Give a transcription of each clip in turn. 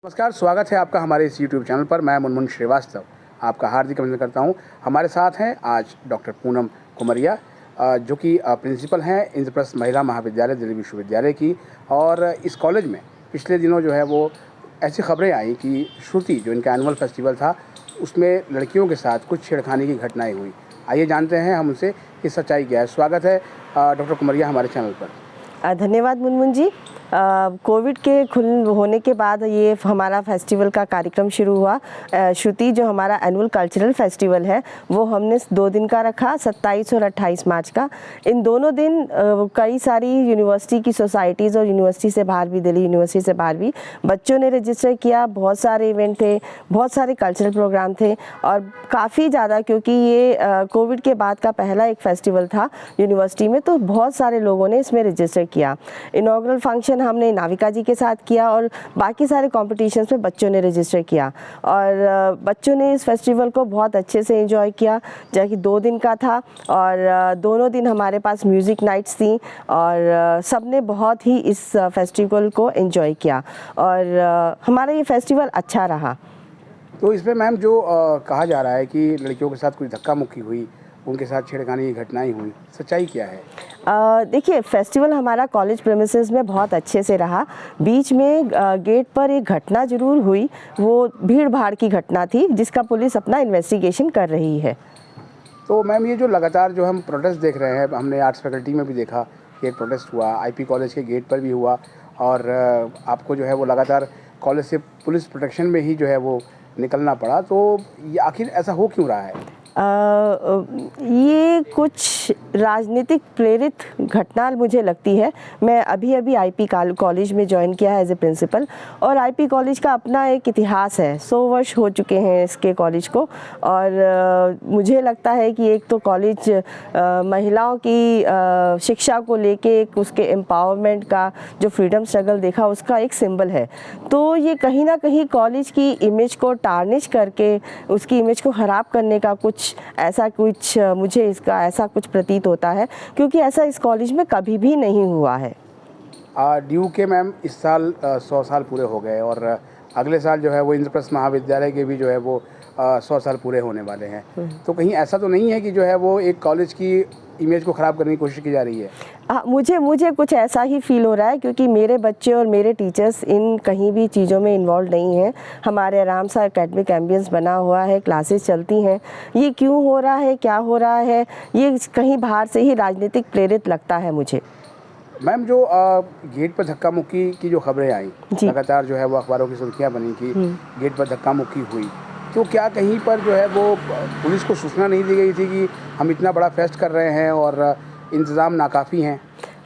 नमस्कार, स्वागत है आपका हमारे इस यूट्यूब चैनल पर। मैं मुनमुन श्रीवास्तव आपका हार्दिक अभिनंदन करता हूं। हमारे साथ हैं आज डॉक्टर पूनम कुमरिया, जो कि प्रिंसिपल हैं इंद्रप्रस्थ महिला महाविद्यालय दिल्ली विश्वविद्यालय की। और इस कॉलेज में पिछले दिनों जो है वो ऐसी खबरें आई कि श्रुति, जो इनका एनुअल फेस्टिवल था, उसमें लड़कियों के साथ कुछ छेड़खानी की घटनाएँ हुई। आइए जानते हैं हम उनसे कि सच्चाई क्या है। स्वागत है डॉक्टर कुमरिया हमारे चैनल पर। धन्यवाद मुनमुन जी। कोविड के होने के बाद ये हमारा फेस्टिवल का कार्यक्रम शुरू हुआ। श्रुति जो हमारा एनुअल कल्चरल फेस्टिवल है वो हमने 2 दिन का रखा, 27 और 28 मार्च का। इन दोनों दिन कई सारी यूनिवर्सिटी की सोसाइटीज़ और यूनिवर्सिटी से बाहर भी, दिल्ली यूनिवर्सिटी से बाहर भी बच्चों ने रजिस्टर किया। बहुत सारे इवेंट थे, बहुत सारे कल्चरल प्रोग्राम थे और काफ़ी ज़्यादा, क्योंकि ये कोविड के बाद का पहला एक फेस्टिवल था यूनिवर्सिटी में, तो बहुत सारे लोगों ने इसमें रजिस्टर किया। इनॉग्रल फंक्शन हमने नाविका जी के साथ किया और बाकी सारे कॉम्पिटिशन्स में बच्चों ने रजिस्टर किया और बच्चों ने इस फेस्टिवल को बहुत अच्छे से एंजॉय किया, जो कि 2 दिन का था। और दोनों दिन हमारे पास म्यूज़िक नाइट्स थी और सब ने बहुत ही इस फेस्टिवल को एंजॉय किया और हमारा ये फेस्टिवल अच्छा रहा। तो इसमें मैम जो कहा जा रहा है कि लड़कियों के साथ कुछ धक्का मुक्की हुई, उनके साथ छेड़खानी की घटनाएं हुई, सच्चाई क्या है? देखिए, फेस्टिवल हमारा कॉलेज प्रेमिसेस में बहुत अच्छे से रहा। बीच में गेट पर एक घटना ज़रूर हुई, वो भीड़ भाड़ की घटना थी जिसका पुलिस अपना इन्वेस्टिगेशन कर रही है। तो मैम ये जो लगातार जो हम प्रोटेस्ट देख रहे हैं, हमने आर्ट्स फैकल्टी में भी देखा कि एक प्रोटेस्ट हुआ, आईपी कॉलेज के गेट पर भी हुआ और आपको जो है वो लगातार कॉलेज से पुलिस प्रोटेक्शन में ही जो है वो निकलना पड़ा। तो ये आखिर ऐसा हो क्यों रहा है? ये कुछ राजनीतिक प्रेरित घटना मुझे लगती है। मैं अभी आईपी कॉलेज में ज्वाइन किया है एज ए प्रिंसिपल और आईपी कॉलेज का अपना एक इतिहास है। 100 वर्ष हो चुके हैं इसके कॉलेज को और मुझे लगता है कि एक तो कॉलेज महिलाओं की शिक्षा को लेके एक उसके एम्पावरमेंट का जो फ्रीडम स्ट्रगल देखा उसका एक सिंबल है। तो ये कहीं ना कहीं कॉलेज की इमेज को टार्निश करके उसकी इमेज को ख़राब करने का कुछ मुझे इसका ऐसा कुछ प्रतीत होता है, क्योंकि ऐसा इस कॉलेज में कभी भी नहीं हुआ है। ड्यू के मैम इस साल 100 साल पूरे हो गए और अगले साल जो है वो इंद्रप्रस्थ महाविद्यालय के भी जो है वो 100 साल पूरे होने वाले हैं। तो कहीं ऐसा तो नहीं है कि जो है वो एक कॉलेज की इमेज को ख़राब करने की कोशिश की जा रही है? मुझे कुछ ऐसा ही फील हो रहा है, क्योंकि मेरे बच्चे और मेरे टीचर्स इन कहीं भी चीज़ों में इन्वॉल्व नहीं हैं। हमारे आराम सा एकेडमिक एम्बियंस बना हुआ है, क्लासेस चलती हैं। ये क्यों हो रहा है, क्या हो रहा है, ये कहीं बाहर से ही राजनीतिक प्रेरित लगता है मुझे। मैम जो गेट पर धक्का मुक्की की जो खबरें आई, लगातार जो है वो अखबारों की सुर्खियां बनी कि गेट पर धक्का मुक्की हुई, तो क्या कहीं पर जो है वो पुलिस को सूचना नहीं दी गई थी कि हम इतना बड़ा फेस्ट कर रहे हैं और इंतज़ाम नाकाफ़ी हैं?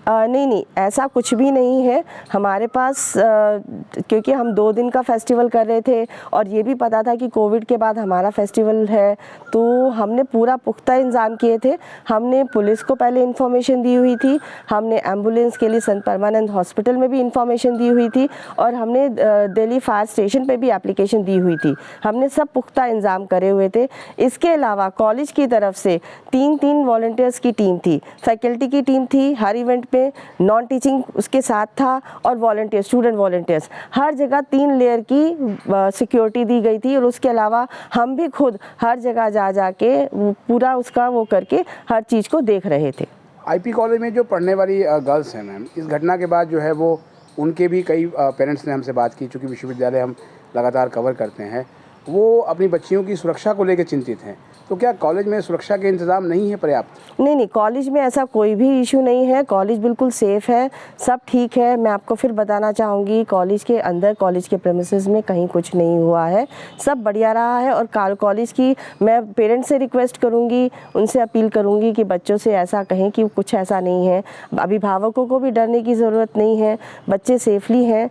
नहीं, ऐसा कुछ भी नहीं है हमारे पास, क्योंकि हम 2 दिन का फेस्टिवल कर रहे थे और ये भी पता था कि कोविड के बाद हमारा फेस्टिवल है, तो हमने पूरा पुख्ता इंतज़ाम किए थे। हमने पुलिस को पहले इन्फॉर्मेशन दी हुई थी, हमने एम्बुलेंस के लिए संत परमानंद हॉस्पिटल में भी इन्फॉर्मेशन दी हुई थी और हमने दिल्ली फायर स्टेशन पर भी एप्लीकेशन दी हुई थी। हमने सब पुख्ता इंतज़ाम करे हुए थे। इसके अलावा कॉलेज की तरफ से 3 वॉलंटियर्स की टीम थी, फैकल्टी की टीम थी, हर इवेंट पे नॉन टीचिंग उसके साथ था और वॉलंटियर्स, स्टूडेंट वॉलंटियर्स, हर जगह 3 लेयर की सिक्योरिटी दी गई थी। और उसके अलावा हम भी खुद हर जगह जा के पूरा उसका वो करके हर चीज़ को देख रहे थे। आईपी कॉलेज में जो पढ़ने वाली गर्ल्स हैं मैम, इस घटना के बाद जो है वो उनके भी कई पेरेंट्स ने हमसे बात की, चूँकि विश्वविद्यालय हम लगातार कवर करते हैं, वो अपनी बच्चियों की सुरक्षा को लेकर चिंतित हैं। तो क्या कॉलेज में सुरक्षा के इंतज़ाम नहीं है पर्याप्त? नहीं, कॉलेज में ऐसा कोई भी इशू नहीं है। कॉलेज बिल्कुल सेफ़ है, सब ठीक है। मैं आपको फिर बताना चाहूँगी, कॉलेज के अंदर, कॉलेज के प्रेमिसेस में कहीं कुछ नहीं हुआ है, सब बढ़िया रहा है। और कॉलेज की मैं पेरेंट्स से रिक्वेस्ट करूँगी, उनसे अपील करूँगी कि बच्चों से ऐसा कहें कि कुछ ऐसा नहीं है। अभिभावकों को भी डरने की ज़रूरत नहीं है, बच्चे सेफली हैं,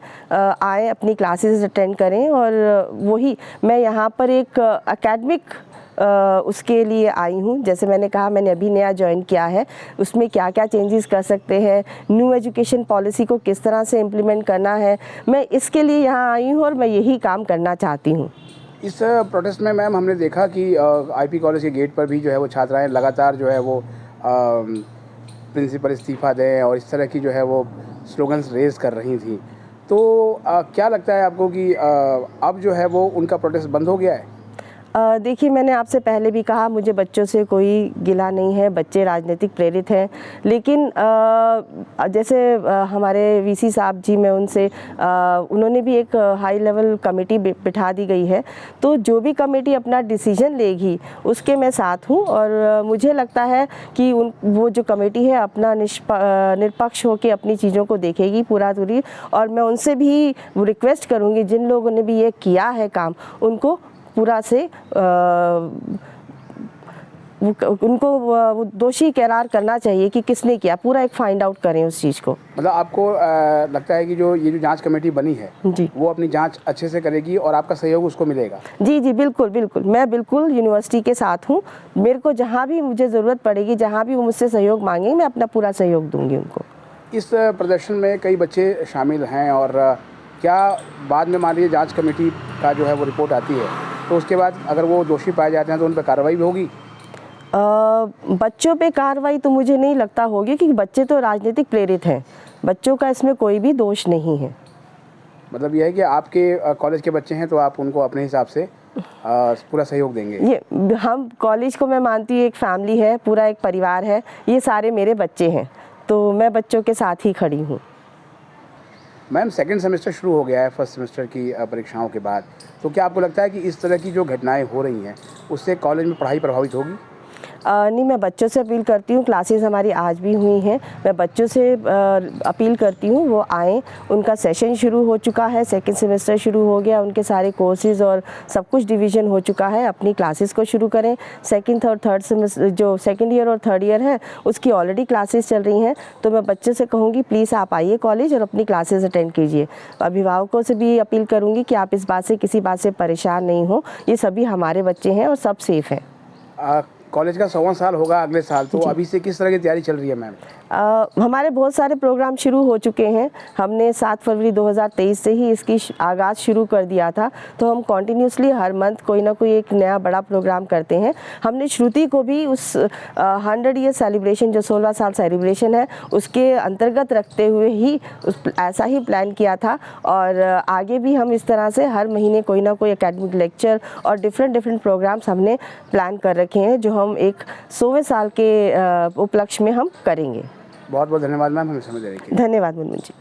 आएँ अपनी क्लासेस अटेंड करें। और वही मैं यहाँ पर एक एकेडमिक उसके लिए आई हूँ। जैसे मैंने कहा, मैंने अभी नया ज्वाइन किया है, उसमें क्या क्या चेंजेस कर सकते हैं, न्यू एजुकेशन पॉलिसी को किस तरह से इम्प्लीमेंट करना है, मैं इसके लिए यहाँ आई हूँ और मैं यही काम करना चाहती हूँ। इस प्रोटेस्ट में मैम हमने देखा कि आईपी कॉलेज के गेट पर भी जो है वो छात्राएं लगातार जो है वो प्रिंसिपल इस्तीफ़ा दें और इस तरह की जो है वो स्लोगन्स रेज़ कर रही थी। तो क्या लगता है आपको कि अब जो है वो उनका प्रोटेस्ट बंद हो गया है? देखिए, मैंने आपसे पहले भी कहा, मुझे बच्चों से कोई गिला नहीं है, बच्चे राजनीतिक प्रेरित हैं। लेकिन जैसे हमारे वीसी साहब जी, मैं उनसे उन्होंने भी एक हाई लेवल कमेटी बिठा दी गई है, तो जो भी कमेटी अपना डिसीजन लेगी उसके मैं साथ हूँ। और मुझे लगता है कि वो जो कमेटी है अपना निष्पक्ष होकर अपनी चीज़ों को देखेगी पूरा पूरी। और मैं उनसे भी रिक्वेस्ट करूँगी, जिन लोगों ने भी ये किया है काम, उनको पूरा से उनको वो दोषी करार करना चाहिए कि किसने किया, पूरा एक फाइंड आउट करें उस चीज़ को। मतलब आपको लगता है कि ये जो जांच कमेटी बनी है जी, वो अपनी जांच अच्छे से करेगी और आपका सहयोग उसको मिलेगा? जी जी, बिल्कुल बिल्कुल, मैं बिल्कुल यूनिवर्सिटी के साथ हूँ। मेरे को जहाँ भी मुझे ज़रूरत पड़ेगी, जहाँ भी वो मुझसे सहयोग मांगेंगे, मैं अपना पूरा सहयोग दूंगी उनको। इस प्रदर्शन में कई बच्चे शामिल हैं और क्या बाद में मान लीजिए जांच कमेटी का जो है वो रिपोर्ट आती है तो उसके बाद अगर वो दोषी पाए जाते हैं तो उन पर कार्रवाई भी होगी? बच्चों पे कार्रवाई तो मुझे नहीं लगता होगी, क्योंकि बच्चे तो राजनीतिक प्रेरित हैं, बच्चों का इसमें कोई भी दोष नहीं है। मतलब यह है कि आपके कॉलेज के बच्चे हैं तो आप उनको अपने हिसाब से पूरा सहयोग देंगे? ये हम कॉलेज को मैं मानती हूँ एक फैमिली है, पूरा एक परिवार है, ये सारे मेरे बच्चे हैं, तो मैं बच्चों के साथ ही खड़ी हूँ। मैम, सेकंड सेमेस्टर शुरू हो गया है फर्स्ट सेमेस्टर की परीक्षाओं के बाद, तो क्या आपको लगता है कि इस तरह की जो घटनाएं हो रही हैं उससे कॉलेज में पढ़ाई प्रभावित होगी? नहीं, मैं बच्चों से अपील करती हूँ, क्लासेस हमारी आज भी हुई हैं, मैं बच्चों से अपील करती हूँ वो आएँ। उनका सेशन शुरू हो चुका है, सेकंड सेमेस्टर शुरू हो गया, उनके सारे कोर्सेज और सब कुछ डिवीज़न हो चुका है, अपनी क्लासेस को शुरू करें। सेकंड और थर्ड सेमेस्टर, जो सेकंड ईयर और थर्ड ईयर है, उसकी ऑलरेडी क्लासेस चल रही हैं, तो मैं बच्चे से कहूँगी प्लीज़ आप आइए कॉलेज और अपनी क्लासेस अटेंड कीजिए। अभिभावकों से भी अपील करूँगी कि आप इस बात से, किसी बात से परेशान नहीं हो, ये सभी हमारे बच्चे हैं और सब सेफ़ हैं। कॉलेज का 100वां साल होगा अगले साल, तो अभी से किस तरह की तैयारी चल रही है मैम? हमारे बहुत सारे प्रोग्राम शुरू हो चुके हैं। हमने 7 फरवरी 2023 से ही इसकी आगाज़ शुरू कर दिया था, तो हम कॉन्टीन्यूसली हर मंथ कोई ना कोई एक नया बड़ा प्रोग्राम करते हैं। हमने श्रुति को भी उस 100 ईयर सेलिब्रेशन, जो 16वां साल सेलिब्रेशन है, उसके अंतर्गत रखते हुए ही ऐसा ही प्लान किया था। और आगे भी हम इस तरह से हर महीने कोई ना कोई एकेडमिक लेक्चर और डिफरेंट प्रोग्राम्स हमने प्लान कर रखे हैं, जो हम एक 100वें साल के उपलक्ष्य में हम करेंगे। बहुत बहुत धन्यवाद मैम, हमें समय देने के लिए। धन्यवाद मुनमुन जी।